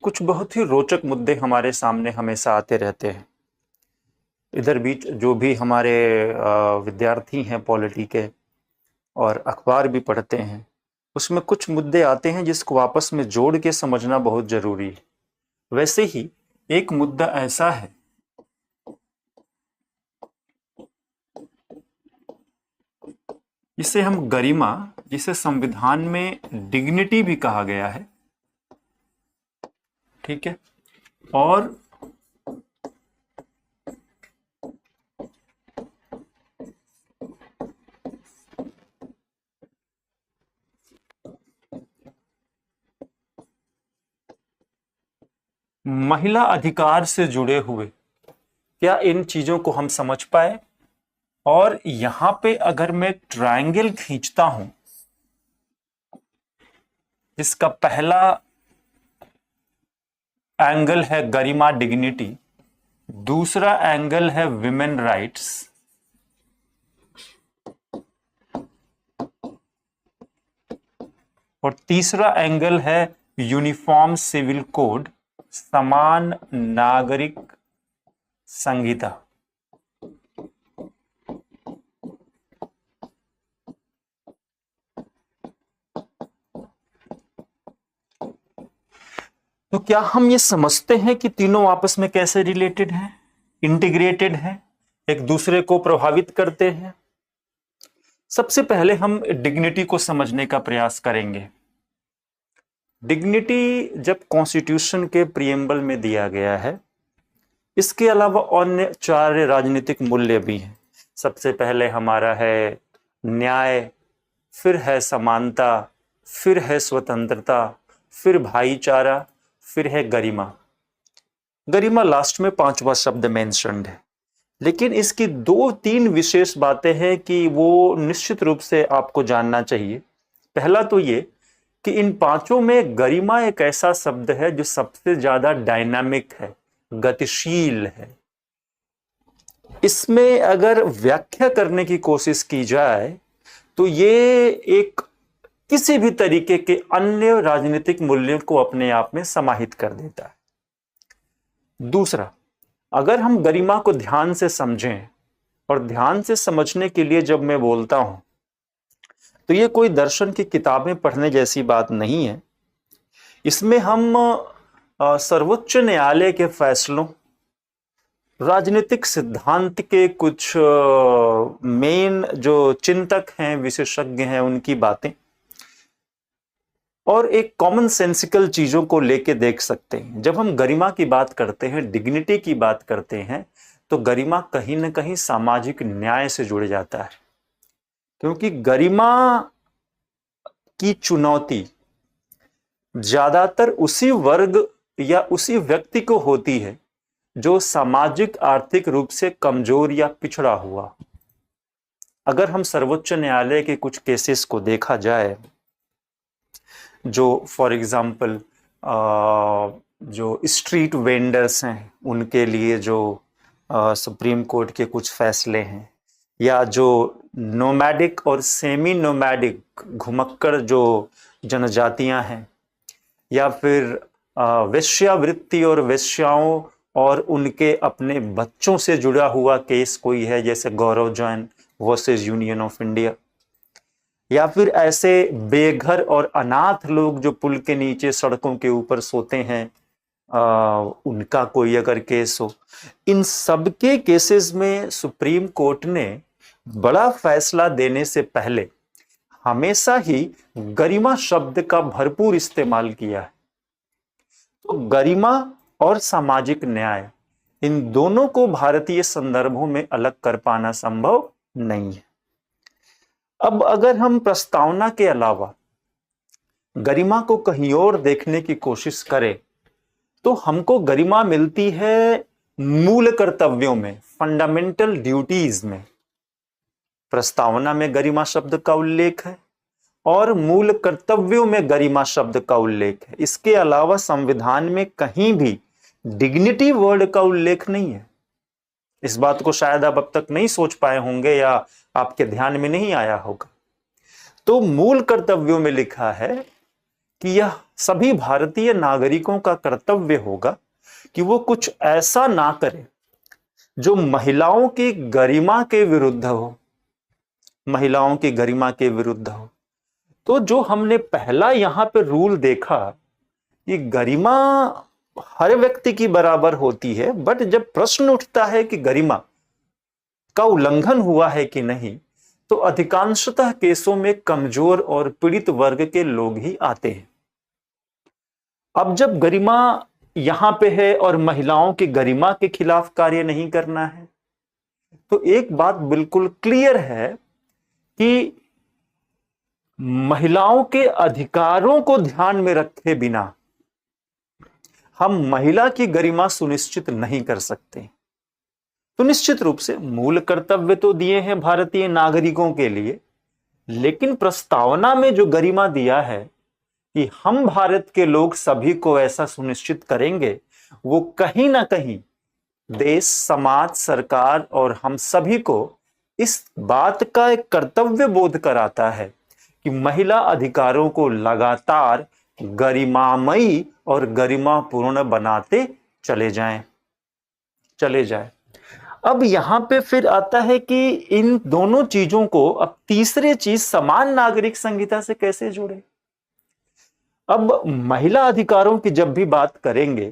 कुछ बहुत ही रोचक मुद्दे हमारे सामने हमेशा आते रहते हैं। इधर बीच जो भी हमारे विद्यार्थी हैं पॉलिटी के और अखबार भी पढ़ते हैं, उसमें कुछ मुद्दे आते हैं जिसको आपस में जोड़ के समझना बहुत जरूरी है। वैसे ही एक मुद्दा ऐसा है जिसे हम गरिमा, जिसे संविधान में डिग्निटी भी कहा गया है, ठीक है। और महिला अधिकार से जुड़े हुए, क्या इन चीजों को हम समझ पाए? और यहां पे अगर मैं ट्रायंगल खींचता हूं जिसका पहला एंगल है गरिमा डिग्निटी, दूसरा एंगल है विमेन राइट्स, और तीसरा एंगल है यूनिफॉर्म सिविल कोड, समान नागरिक संहिता। तो क्या हम ये समझते हैं कि तीनों आपस में कैसे रिलेटेड हैं, इंटीग्रेटेड हैं, एक दूसरे को प्रभावित करते हैं? सबसे पहले हम डिग्निटी को समझने का प्रयास करेंगे। डिग्निटी जब कॉन्स्टिट्यूशन के प्रिएम्बल में दिया गया है, इसके अलावा अन्य 4 राजनीतिक मूल्य भी हैं। सबसे पहले हमारा है न्याय, फिर है समानता, फिर है स्वतंत्रता, फिर भाईचारा, फिर है गरिमा। गरिमा लास्ट में 5वां शब्द मेंशन्ड है, लेकिन इसकी 2-3 विशेष बातें हैं कि वो निश्चित रूप से आपको जानना चाहिए। पहला तो ये कि इन 5 में गरिमा एक ऐसा शब्द है जो सबसे ज्यादा डायनामिक है, गतिशील है। इसमें अगर व्याख्या करने की कोशिश की जाए तो ये एक किसी भी तरीके के अन्य राजनीतिक मूल्यों को अपने आप में समाहित कर देता है। दूसरा, अगर हम गरिमा को ध्यान से समझें, और ध्यान से समझने के लिए जब मैं बोलता हूं तो ये कोई दर्शन की किताबें पढ़ने जैसी बात नहीं है। इसमें हम सर्वोच्च न्यायालय के फैसलों, राजनीतिक सिद्धांत के कुछ मेन जो चिंतक हैं, विशेषज्ञ हैं, उनकी बातें और एक कॉमन सेंसिकल चीजों को लेके देख सकते हैं। जब हम गरिमा की बात करते हैं, डिग्निटी की बात करते हैं, तो गरिमा कहीं ना कहीं सामाजिक न्याय से जुड़ जाता है, क्योंकि गरिमा की चुनौती ज्यादातर उसी वर्ग या उसी व्यक्ति को होती है जो सामाजिक आर्थिक रूप से कमजोर या पिछड़ा हुआ। अगर हम सर्वोच्च न्यायालय के कुछ केसेस को देखा जाए, जो फॉर एग्जाम्पल जो स्ट्रीट वेंडर्स हैं उनके लिए जो सुप्रीम कोर्ट के कुछ फैसले हैं, या जो नोमैडिक और सेमी नोमैडिक घुमक्कड़ जो जनजातियां हैं, या फिर वेश्यावृत्ति और वेश्याओं और उनके अपने बच्चों से जुड़ा हुआ केस कोई है, जैसे Gaurav Jain versus union of India, या फिर ऐसे बेघर और अनाथ लोग जो पुल के नीचे सड़कों के ऊपर सोते हैं, उनका कोई अगर केस हो, इन सब के केसेस में सुप्रीम कोर्ट ने बड़ा फैसला देने से पहले हमेशा ही गरिमा शब्द का भरपूर इस्तेमाल किया है। तो गरिमा और सामाजिक न्याय, इन दोनों को भारतीय संदर्भों में अलग कर पाना संभव नहीं है। अब अगर हम प्रस्तावना के अलावा गरिमा को कहीं और देखने की कोशिश करें, तो हमको गरिमा मिलती है मूल कर्तव्यों में, फंडामेंटल ड्यूटीज में। प्रस्तावना में गरिमा शब्द का उल्लेख है और मूल कर्तव्यों में गरिमा शब्द का उल्लेख है। इसके अलावा संविधान में कहीं भी डिग्निटी वर्ड का उल्लेख नहीं है। इस बात को शायद आप अब तक नहीं सोच पाए होंगे या आपके ध्यान में नहीं आया होगा। तो मूल कर्तव्यों में लिखा है कि यह सभी भारतीय नागरिकों का कर्तव्य होगा कि वो कुछ ऐसा ना करे जो महिलाओं की गरिमा के विरुद्ध हो, महिलाओं की गरिमा के विरुद्ध हो। तो जो हमने पहला यहां पे रूल देखा, ये गरिमा हर व्यक्ति की बराबर होती है, बट जब प्रश्न उठता है कि गरिमा का उल्लंघन हुआ है कि नहीं, तो अधिकांशतः केसों में कमजोर और पीड़ित वर्ग के लोग ही आते हैं। अब जब गरिमा यहां पे है और महिलाओं की गरिमा के खिलाफ कार्य नहीं करना है, तो एक बात बिल्कुल क्लियर है कि महिलाओं के अधिकारों को ध्यान में रखे बिना हम महिला की गरिमा सुनिश्चित नहीं कर सकते। तो निश्चित रूप से मूल कर्तव्य तो दिए हैं भारतीय नागरिकों के लिए, लेकिन प्रस्तावना में जो गरिमा दिया है कि हम भारत के लोग सभी को ऐसा सुनिश्चित करेंगे, वो कहीं ना कहीं देश, समाज, सरकार और हम सभी को इस बात का एक कर्तव्य बोध कराता है कि महिला अधिकारों को लगातार गरिमामयी और गरिमापूर्ण बनाते चले जाएं। अब यहां पे फिर आता है कि इन दोनों चीजों को अब तीसरी चीज समान नागरिक संहिता से कैसे जोड़े। अब महिला अधिकारों की जब भी बात करेंगे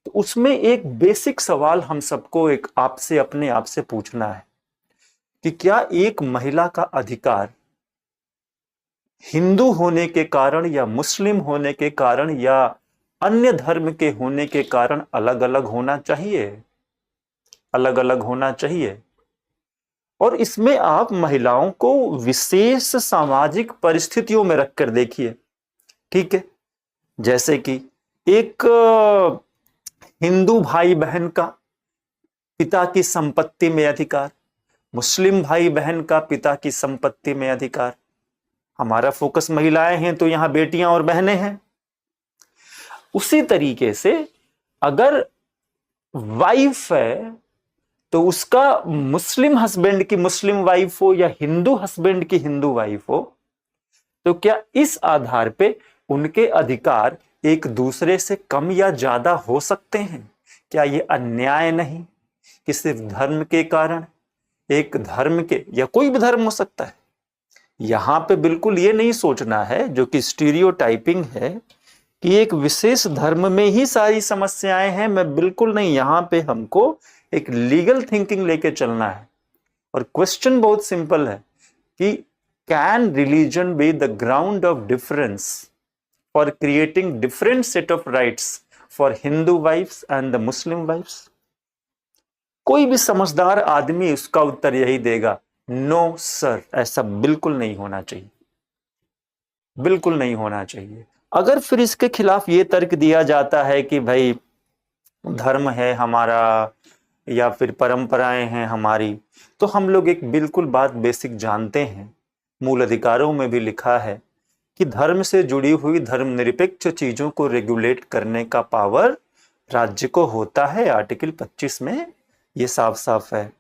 तो उसमें एक बेसिक सवाल हम सबको एक आपसे अपने आप से पूछना है कि क्या एक महिला का अधिकार हिंदू होने के कारण या मुस्लिम होने के कारण या अन्य धर्म के होने के कारण अलग अलग होना चाहिए? अलग अलग होना चाहिए। और इसमें आप महिलाओं को विशेष सामाजिक परिस्थितियों में रखकर देखिए, ठीक है। जैसे कि एक हिंदू भाई बहन का पिता की संपत्ति में अधिकार, मुस्लिम भाई बहन का पिता की संपत्ति में अधिकार। हमारा फोकस महिलाएं हैं तो यहां बेटियां और बहनें हैं। उसी तरीके से अगर वाइफ है तो उसका मुस्लिम हस्बैंड की मुस्लिम वाइफ हो या हिंदू हस्बैंड की हिंदू वाइफ हो, तो क्या इस आधार पे उनके अधिकार एक दूसरे से कम या ज्यादा हो सकते हैं? क्या ये अन्याय नहीं कि सिर्फ धर्म के कारण, एक धर्म के या कोई भी धर्म हो सकता है, यहां पे बिल्कुल ये नहीं सोचना है जो कि स्टीरियोटाइपिंग है कि एक विशेष धर्म में ही सारी समस्याएं हैं। मैं बिल्कुल नहीं, यहां पे हमको एक लीगल थिंकिंग लेके चलना है। और क्वेश्चन बहुत सिंपल है कि can religion be the ground of difference for creating different set of rights for Hindu wives and the Muslim wives? कोई भी समझदार आदमी उसका उत्तर यही देगा, नो सर, ऐसा बिल्कुल नहीं होना चाहिए, बिल्कुल नहीं होना चाहिए। अगर फिर इसके खिलाफ ये तर्क दिया जाता है कि भाई धर्म है हमारा या फिर परंपराएं हैं हमारी, तो हम लोग एक बिल्कुल बात बेसिक जानते हैं, मूल अधिकारों में भी लिखा है कि धर्म से जुड़ी हुई धर्मनिरपेक्ष चीजों को रेगुलेट करने का पावर राज्य को होता है। आर्टिकल 25 में ये साफ साफ है।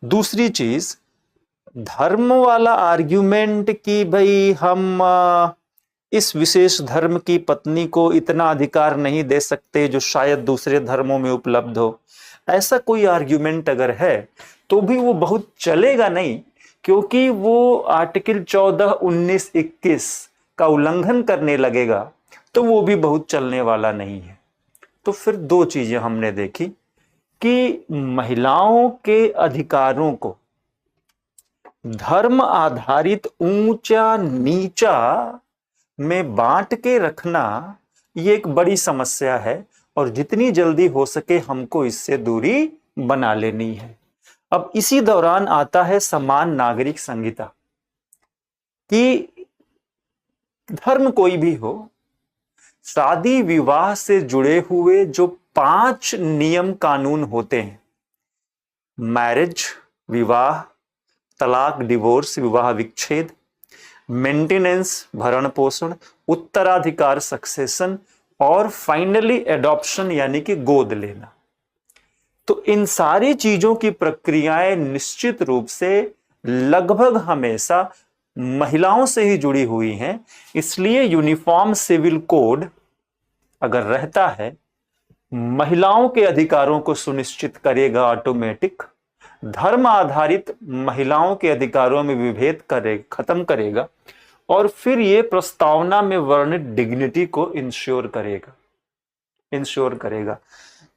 दूसरी चीज, धर्म वाला आर्ग्यूमेंट कि भाई हम इस विशेष धर्म की पत्नी को इतना अधिकार नहीं दे सकते जो शायद दूसरे धर्मों में उपलब्ध हो, ऐसा कोई आर्ग्यूमेंट अगर है तो भी वो बहुत चलेगा नहीं, क्योंकि वो आर्टिकल 14, 19, 21 का उल्लंघन करने लगेगा तो वो भी बहुत चलने वाला नहीं है। तो फिर दो चीजें हमने देखी कि महिलाओं के अधिकारों को धर्म आधारित ऊंचा नीचा में बांट के रखना ये एक बड़ी समस्या है और जितनी जल्दी हो सके हमको इससे दूरी बना लेनी है। अब इसी दौरान आता है समान नागरिक संहिता कि धर्म कोई भी हो, शादी विवाह से जुड़े हुए जो 5 नियम कानून होते हैं, मैरिज विवाह, तलाक डिवोर्स विवाह विच्छेद, मेंटेनेंस भरण पोषण, उत्तराधिकार सक्सेशन और फाइनली एडॉप्शन यानी कि गोद लेना, तो इन सारी चीजों की प्रक्रियाएं निश्चित रूप से लगभग हमेशा महिलाओं से ही जुड़ी हुई हैं, इसलिए यूनिफॉर्म सिविल कोड अगर रहता है महिलाओं के अधिकारों को सुनिश्चित करेगा, ऑटोमेटिक धर्म आधारित महिलाओं के अधिकारों में विभेद खत्म करेगा, और फिर ये प्रस्तावना में वर्णित डिग्निटी को इंश्योर करेगा।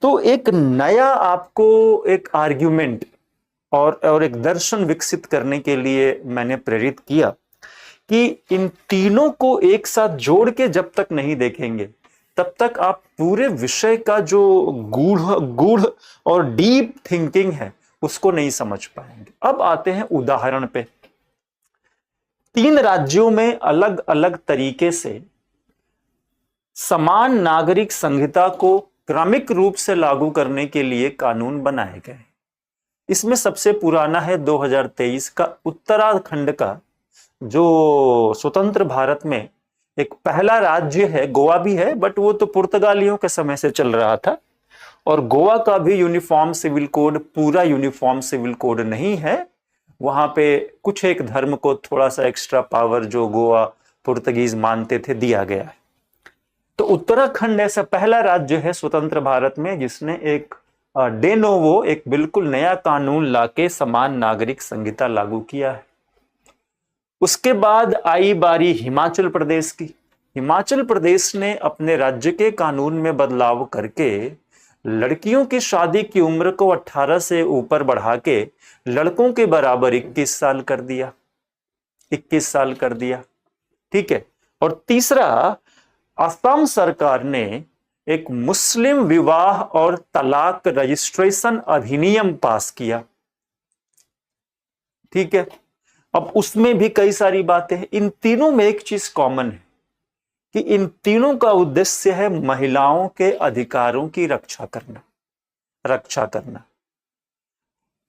तो एक नया आपको एक आर्ग्यूमेंट और एक दर्शन विकसित करने के लिए मैंने प्रेरित किया कि इन तीनों को एक साथ जोड़ के जब तक नहीं देखेंगे तब तक आप पूरे विषय का जो गूढ़ और डीप थिंकिंग है उसको नहीं समझ पाएंगे। अब आते हैं उदाहरण पे। 3 राज्यों में अलग अलग तरीके से समान नागरिक संहिता को क्रमिक रूप से लागू करने के लिए कानून बनाए गए। इसमें सबसे पुराना है 2023 का उत्तराखंड का, जो स्वतंत्र भारत में एक पहला राज्य है। गोवा भी है बट वो तो पुर्तगालियों के समय से चल रहा था, और गोवा का भी यूनिफॉर्म सिविल कोड पूरा यूनिफॉर्म सिविल कोड नहीं है। वहां पे कुछ एक धर्म को थोड़ा सा एक्स्ट्रा पावर जो गोवा पुर्तगीज मानते थे दिया गया है। तो उत्तराखंड ऐसा पहला राज्य है स्वतंत्र भारत में जिसने एक डे नोवो एक बिल्कुल नया कानून लाके समान नागरिक संहिता लागू किया है। उसके बाद आई बारी हिमाचल प्रदेश की। हिमाचल प्रदेश ने अपने राज्य के कानून में बदलाव करके लड़कियों की शादी की उम्र को 18 से ऊपर बढ़ा के लड़कों के बराबर 21 साल कर दिया। 21 साल कर दिया, ठीक है। और तीसरा, असम सरकार ने एक मुस्लिम विवाह और तलाक रजिस्ट्रेशन अधिनियम पास किया, ठीक है। अब उसमें भी कई सारी बातें हैं। इन तीनों में एक चीज कॉमन है कि इन तीनों का उद्देश्य है महिलाओं के अधिकारों की रक्षा करना।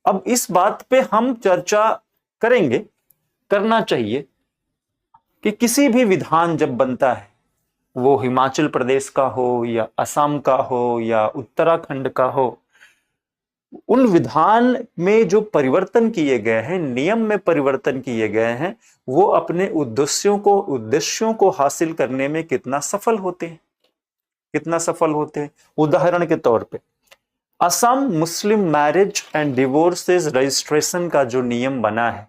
अब इस बात पे हम चर्चा करेंगे, करना चाहिए कि किसी भी विधान जब बनता है, वो हिमाचल प्रदेश का हो या असम का हो या उत्तराखंड का हो, उन विधान में जो परिवर्तन किए गए हैं, नियम में परिवर्तन किए गए हैं, वो अपने उद्देश्यों को हासिल करने में कितना सफल होते हैं। उदाहरण के तौर पे असम मुस्लिम मैरिज एंड डिवोर्सेस रजिस्ट्रेशन का जो नियम बना है,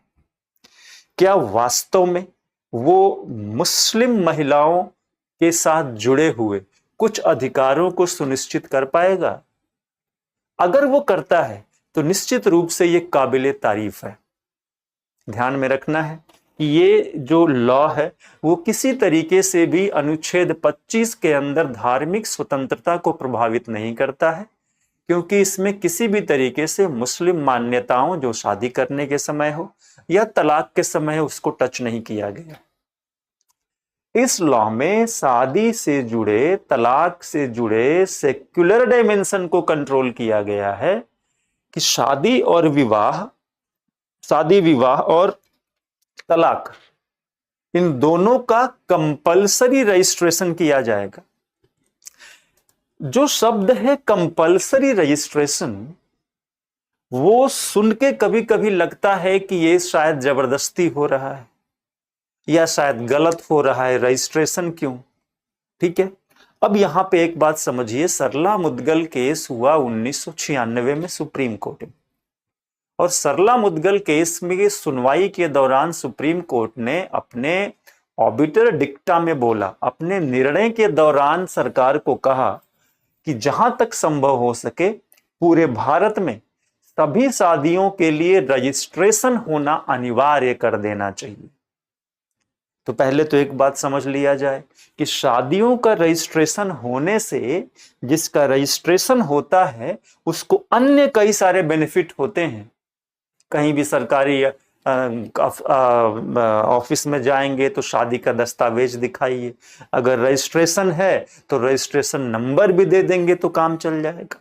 क्या वास्तव में वो मुस्लिम महिलाओं के साथ जुड़े हुए कुछ अधिकारों को सुनिश्चित कर पाएगा? अगर वो करता है तो निश्चित रूप से ये काबिले तारीफ है। ध्यान में रखना है कि ये जो लॉ है वो किसी तरीके से भी अनुच्छेद 25 के अंदर धार्मिक स्वतंत्रता को प्रभावित नहीं करता है, क्योंकि इसमें किसी भी तरीके से मुस्लिम मान्यताओं जो शादी करने के समय हो या तलाक के समय हो उसको टच नहीं किया गया। इस लॉ में शादी से जुड़े, तलाक से जुड़े सेक्युलर डायमेंशन को कंट्रोल किया गया है कि शादी विवाह और तलाक, इन दोनों का कंपल्सरी रजिस्ट्रेशन किया जाएगा। जो शब्द है कंपल्सरी रजिस्ट्रेशन, वो सुन के कभी कभी लगता है कि ये शायद जबरदस्ती हो रहा है या शायद गलत हो रहा है, रजिस्ट्रेशन क्यों, ठीक है। अब यहां पे एक बात समझिए, सरला मुद्गल केस हुआ 1996 में सुप्रीम कोर्ट में, और सरला मुद्गल केस में सुनवाई के दौरान सुप्रीम कोर्ट ने अपने ऑबिटर डिक्टा में बोला, अपने निर्णय के दौरान सरकार को कहा कि जहां तक संभव हो सके पूरे भारत में सभी शादियों के लिए रजिस्ट्रेशन होना अनिवार्य कर देना चाहिए। तो पहले तो एक बात समझ लिया जाए कि शादियों का रजिस्ट्रेशन होने से, जिसका रजिस्ट्रेशन होता है उसको अन्य कई सारे बेनिफिट होते हैं। कहीं भी सरकारी ऑफिस में जाएंगे तो शादी का दस्तावेज दिखाइए, अगर रजिस्ट्रेशन है तो रजिस्ट्रेशन नंबर भी दे देंगे तो काम चल जाएगा,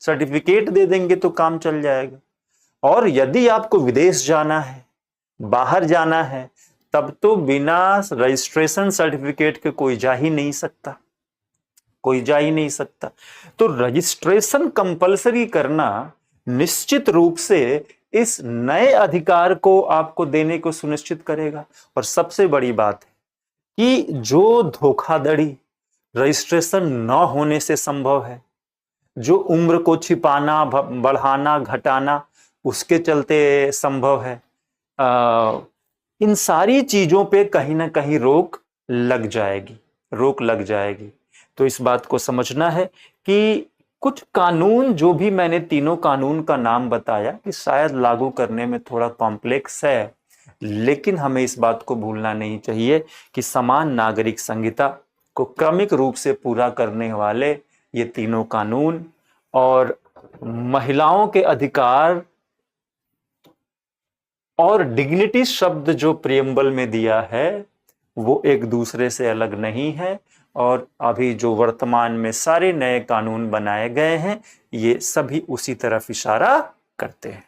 सर्टिफिकेट दे देंगे तो काम चल जाएगा। और यदि आपको विदेश जाना है, बाहर जाना है, तब तो बिना रजिस्ट्रेशन सर्टिफिकेट के कोई जा ही नहीं सकता। तो रजिस्ट्रेशन कंपलसरी करना निश्चित रूप से इस नए अधिकार को आपको देने को सुनिश्चित करेगा। और सबसे बड़ी बात है कि जो धोखाधड़ी रजिस्ट्रेशन न होने से संभव है, जो उम्र को छिपाना, बढ़ाना, घटाना उसके चलते संभव है, इन सारी चीजों पे कहीं ना कहीं रोक लग जाएगी। तो इस बात को समझना है कि कुछ कानून, जो भी मैंने तीनों कानून का नाम बताया, कि शायद लागू करने में थोड़ा कॉम्प्लेक्स है, लेकिन हमें इस बात को भूलना नहीं चाहिए कि समान नागरिक संहिता को क्रमिक रूप से पूरा करने वाले ये तीनों कानून और महिलाओं के अधिकार और डिग्निटी शब्द जो प्रियम्बल में दिया है वो एक दूसरे से अलग नहीं है। और अभी जो वर्तमान में सारे नए कानून बनाए गए हैं ये सभी उसी तरफ इशारा करते हैं।